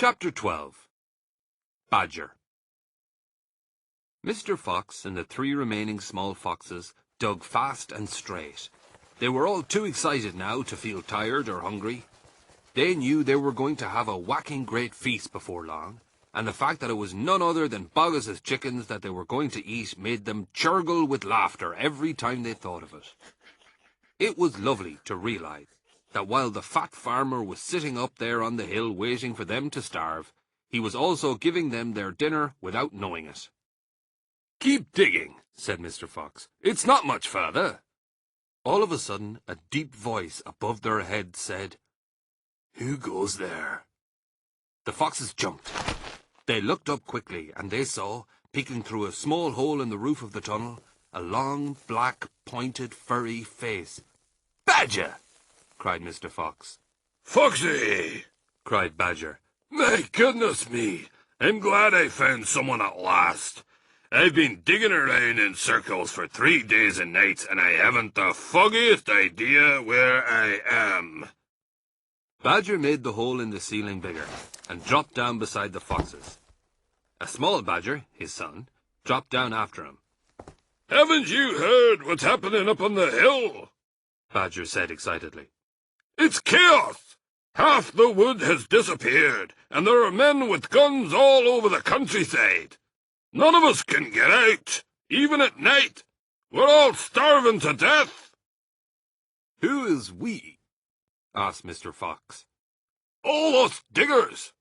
Chapter 12. Badger. Mr. Fox and the 3 remaining small foxes dug fast and straight. They were all too excited now to feel tired or hungry. They knew they were going to have a whacking great feast before long, and the fact that it was none other than Boggis's chickens that they were going to eat made them churgle with laughter every time they thought of it. It was lovely to realize that while the fat farmer was sitting up there on the hill waiting for them to starve, he was also giving them their dinner without knowing it. "Keep digging," said Mr. Fox. "It's not much further." All of a sudden, a deep voice above their heads said, "Who goes there?" The foxes jumped. They looked up quickly, and they saw, peeking through a small hole in the roof of the tunnel, a long, black, pointed, furry face. "Badger!" cried Mr. Fox. "Foxy!" cried Badger. "My goodness me! I'm glad I found someone at last. I've been digging around in circles for 3 days and nights, and I haven't the foggiest idea where I am." Badger made the hole in the ceiling bigger and dropped down beside the foxes. A small badger, his son, dropped down after him. "Haven't you heard what's happening up on the hill?" Badger said excitedly. "It's chaos! Half the wood has disappeared, and there are men with guns all over the countryside. None of us can get out, even at night. We're all starving to death." "Who is we?" asked Mr. Fox. "All us diggers.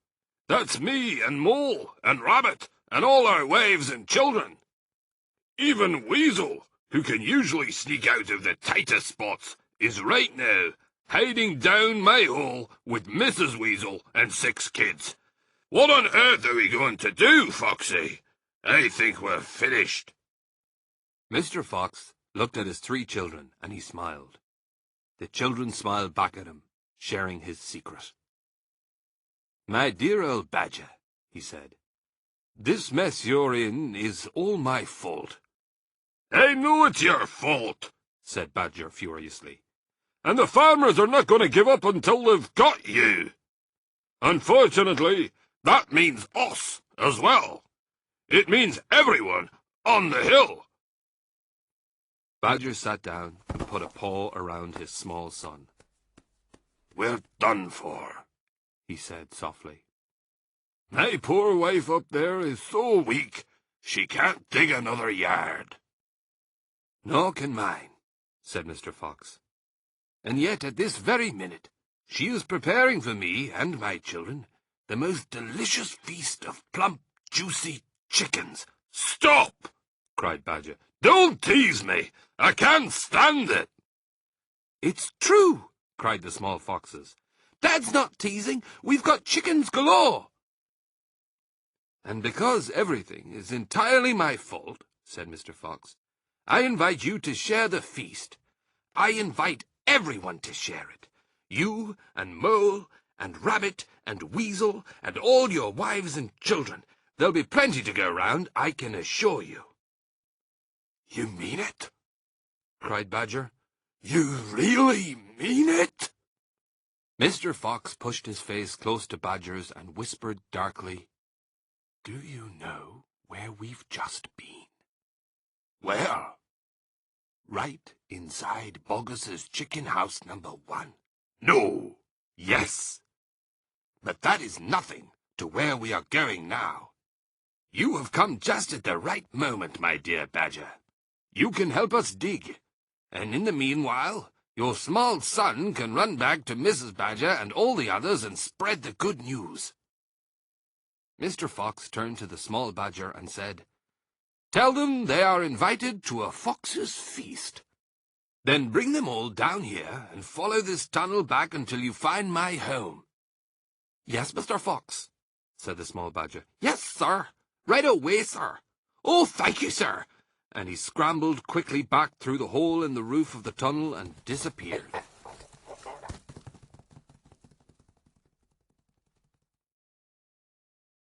That's me and Mole and Rabbit and all our wives and children. Even Weasel, who can usually sneak out of the tightest spots, is right now hiding down my hole with Mrs. Weasel and 6 kids. What on earth are we going to do, Foxy? I think we're finished." Mr. Fox looked at his 3 children, and he smiled. The children smiled back at him, sharing his secret. "My dear old Badger," he said, "this mess you're in is all my fault." "I know it's your fault," said Badger furiously. "and the farmers are not going to give up until they've got you. Unfortunately, that means us as well. It means everyone on the hill." Badger sat down and put a paw around his small son. "We're done for," he said softly. "My poor wife up there is so weak, she can't dig another yard." "Nor can mine," said Mr. Fox. "And yet at this very minute she is preparing for me and my children the most delicious feast of plump, juicy chickens." "Stop!" cried Badger. "Don't tease me! I can't stand it!" "It's true!" cried the small foxes. "Dad's not teasing. We've got chickens galore." "And because everything is entirely my fault," said Mr. Fox, "I invite you to share the feast. I invite everyone to share it. You and Mole and Rabbit and Weasel and all your wives and children. There'll be plenty to go round, I can assure you." "You mean it?" cried Badger. "You really mean it?" Mr. Fox pushed his face close to Badger's and whispered darkly, "Do you know where we've just been?" "Where?" "Right inside Boggis's chicken house number 1. "No." "Yes. But that is nothing to where we are going now. You have come just at the right moment, my dear Badger. You can help us dig, and in the meanwhile, your small son can run back to Mrs. Badger and all the others and spread the good news." Mr. Fox turned to the small badger and said, "Tell them they are invited to a fox's feast. Then bring them all down here and follow this tunnel back until you find my home." "Yes, Mr. Fox," said the small badger. "Yes, sir. Right away, sir. Oh, thank you, sir." And he scrambled quickly back through the hole in the roof of the tunnel and disappeared.